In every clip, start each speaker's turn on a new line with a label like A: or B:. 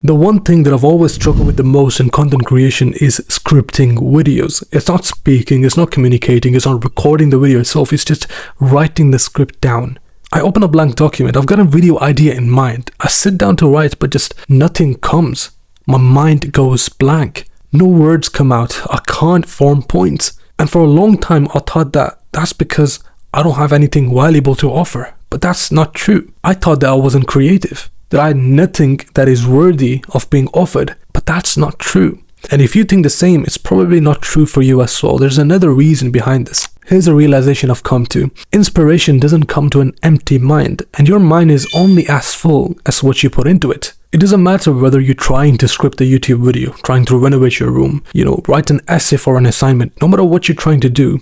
A: The one thing that I've always struggled with the most in content creation is scripting videos. It's not speaking, it's not communicating, it's not recording the video itself, it's just writing the script down. I open a blank document, I've got a video idea in mind. I sit down to write, but just nothing comes. My mind goes blank. No words come out. I can't form points. And for a long time, I thought that that's because I don't have anything valuable to offer. But that's not true. I thought that I wasn't creative, that I had nothing that is worthy of being offered. But that's not true. And if you think the same, it's probably not true for you as well. There's another reason behind this. Here's a realization I've come to. Inspiration doesn't come to an empty mind, and your mind is only as full as what you put into it. It doesn't matter whether you're trying to script a YouTube video, trying to renovate your room, write an essay for an assignment. No matter what you're trying to do,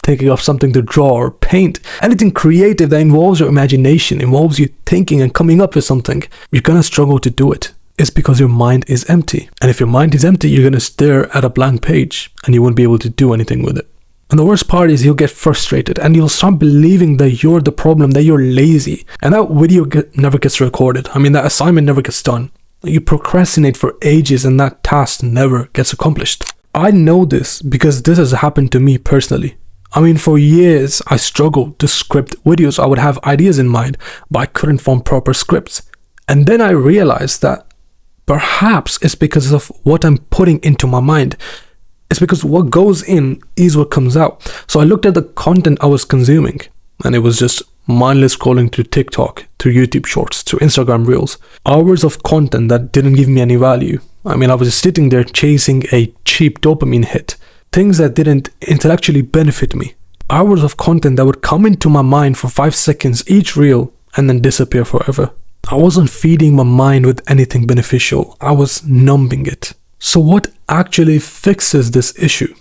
A: thinking of something to draw or paint, anything creative that involves your imagination, involves you thinking and coming up with something, you're gonna struggle to do it. It's because your mind is empty. And if your mind is empty, you're gonna stare at a blank page and you won't be able to do anything with it. And the worst part is you'll get frustrated and you'll start believing that you're the problem, that you're lazy. And that video never gets recorded. That assignment never gets done. You procrastinate for ages and that task never gets accomplished. I know this because this has happened to me personally. For years, I struggled to script videos. I would have ideas in mind, but I couldn't form proper scripts. And then I realized that perhaps it's because of what I'm putting into my mind. It's because what goes in is what comes out. So I looked at the content I was consuming, and it was just mindless scrolling through TikTok, through YouTube Shorts, through Instagram Reels. Hours of content that didn't give me any value. I was just sitting there chasing a cheap dopamine hit. Things that didn't intellectually benefit me. Hours of content that would come into my mind for 5 seconds each reel and then disappear forever. I wasn't feeding my mind with anything beneficial. I was numbing it. So what actually fixes this issue?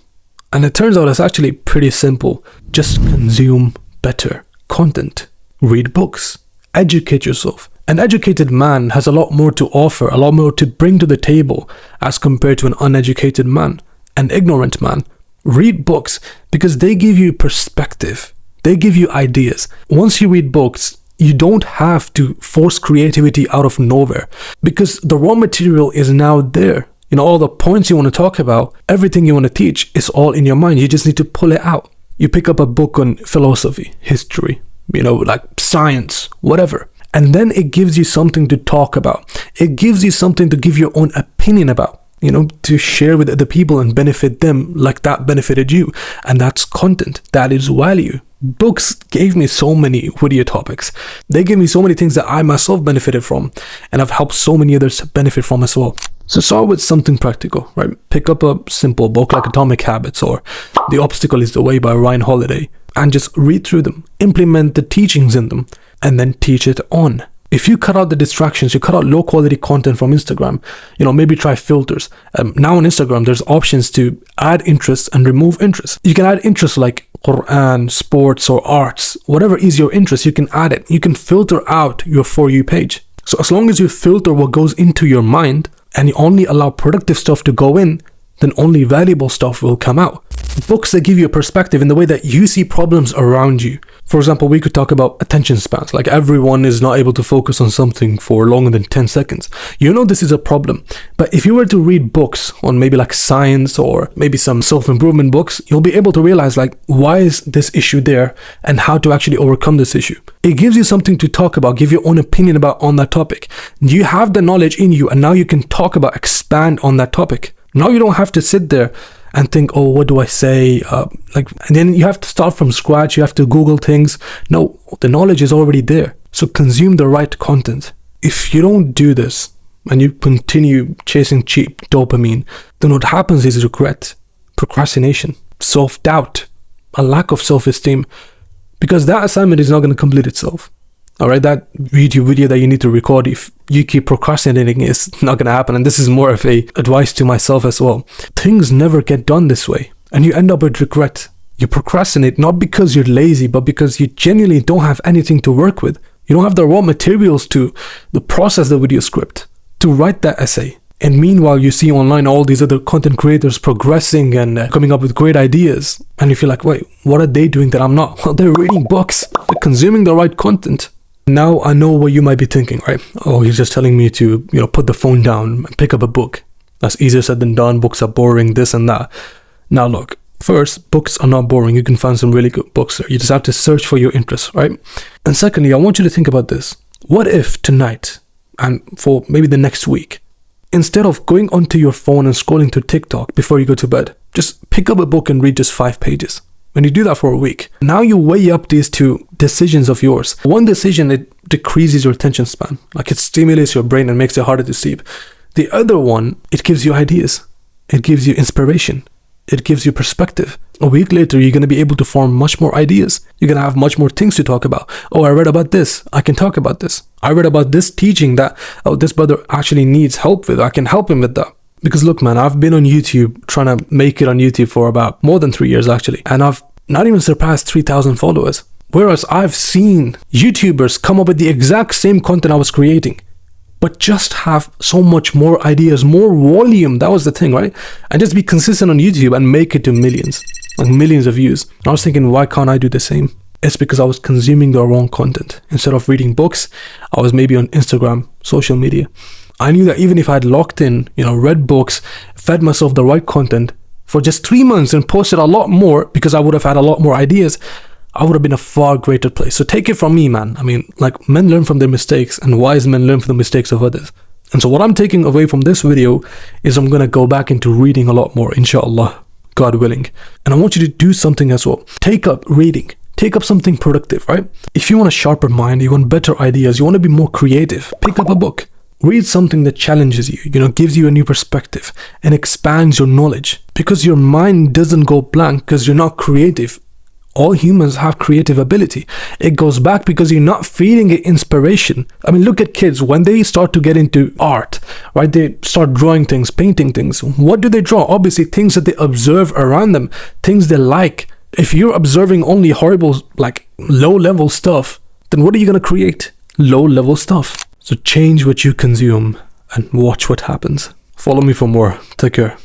A: And it turns out it's actually pretty simple. Just consume better content. Read books. Educate yourself. An educated man has a lot more to offer, a lot more to bring to the table as compared to an uneducated man. An ignorant man. Read books because they give you perspective. They give you ideas. Once you read books, you don't have to force creativity out of nowhere because the raw material is now there. All the points you want to talk about, everything you want to teach is all in your mind. You just need to pull it out. You pick up a book on philosophy, history, like science, whatever. And then it gives you something to talk about. It gives you something to give your own opinion about. To share with other people and benefit them like that benefited you. And that's content. That is value. Books gave me so many video topics. They gave me so many things that I myself benefited from. And I've helped so many others benefit from as well. So start with something practical, right? Pick up a simple book like Atomic Habits or The Obstacle is the Way by Ryan Holiday. And just read through them. Implement the teachings in them. And then teach it on. If you cut out the distractions, you cut out low quality content from Instagram, maybe try filters. Now on Instagram, there's options to add interests and remove interests. You can add interests like Quran, sports, or arts. Whatever is your interest, you can add it. You can filter out your For You page. So as long as you filter what goes into your mind and you only allow productive stuff to go in, then only valuable stuff will come out. Books that give you a perspective in the way that you see problems around you. For example, we could talk about attention spans. Like everyone is not able to focus on something for longer than 10 seconds. This is a problem. But if you were to read books on maybe like science or maybe some self-improvement books, you'll be able to realize why is this issue there and how to actually overcome this issue. It gives you something to talk about, give your own opinion about on that topic. You have the knowledge in you and now you can talk about, expand on that topic. Now you don't have to sit there and think, what do I say? And then you have to start from scratch. You have to Google things. No, the knowledge is already there. So consume the right content. If you don't do this and you continue chasing cheap dopamine, then what happens is regret, procrastination, self-doubt, a lack of self-esteem, because that assignment is not going to complete itself. All right, that YouTube video that you need to record, if you keep procrastinating, is not going to happen. And this is more of a advice to myself as well. Things never get done this way. And you end up with regret. You procrastinate not because you're lazy, but because you genuinely don't have anything to work with. You don't have the raw materials to process the video script, to write that essay. And meanwhile, you see online all these other content creators progressing and coming up with great ideas. And you feel like, wait, what are they doing that I'm not? Well, they're reading books. They're consuming the right content. Now I know what you might be thinking, right? Oh, he's just telling me to, put the phone down and pick up a book. That's easier said than done. Books are boring, this and that. Now look, first, books are not boring. You can find some really good books there. You just have to search for your interests, right? And secondly, I want you to think about this. What if tonight, and for maybe the next week, instead of going onto your phone and scrolling through TikTok before you go to bed, just pick up a book and read just 5 pages. When you do that for a week, now you weigh up these two decisions of yours. One decision, it decreases your attention span. Like it stimulates your brain and makes it harder to sleep. The other one, it gives you ideas. It gives you inspiration. It gives you perspective. A week later, you're going to be able to form much more ideas. You're going to have much more things to talk about. Oh, I read about this. I can talk about this. I read about this teaching that, this brother actually needs help with. I can help him with that. Because look, man, I've been on YouTube, trying to make it on YouTube for about more than 3 years, actually. And I've not even surpassed 3,000 followers. Whereas I've seen YouTubers come up with the exact same content I was creating, but just have so much more ideas, more volume. That was the thing, right? And just be consistent on YouTube and make it to millions, like millions of views. And I was thinking, why can't I do the same? It's because I was consuming the wrong content. Instead of reading books, I was maybe on Instagram, social media. I knew that even if I had locked in, read books, fed myself the right content for just 3 months and posted a lot more, because I would have had a lot more ideas, I would have been a far greater place. So take it from me, man. I mean, like, men learn from their mistakes, and wise men learn from the mistakes of others. And so what I'm taking away from this video is I'm going to go back into reading a lot more, inshallah, God willing. And I want you to do something as well. Take up reading. Take up something productive, right? If you want a sharper mind, you want better ideas, you want to be more creative, pick up a book. Read something that challenges you, gives you a new perspective and expands your knowledge. Because your mind doesn't go blank because you're not creative. All humans have creative ability. It goes back because you're not feeding it inspiration. I mean, look at kids. When they start to get into art, right? They start drawing things, painting things. What do they draw? Obviously, things that they observe around them, things they like. If you're observing only horrible, like low-level stuff, then what are you going to create? Low-level stuff. So change what you consume and watch what happens. Follow me for more. Take care.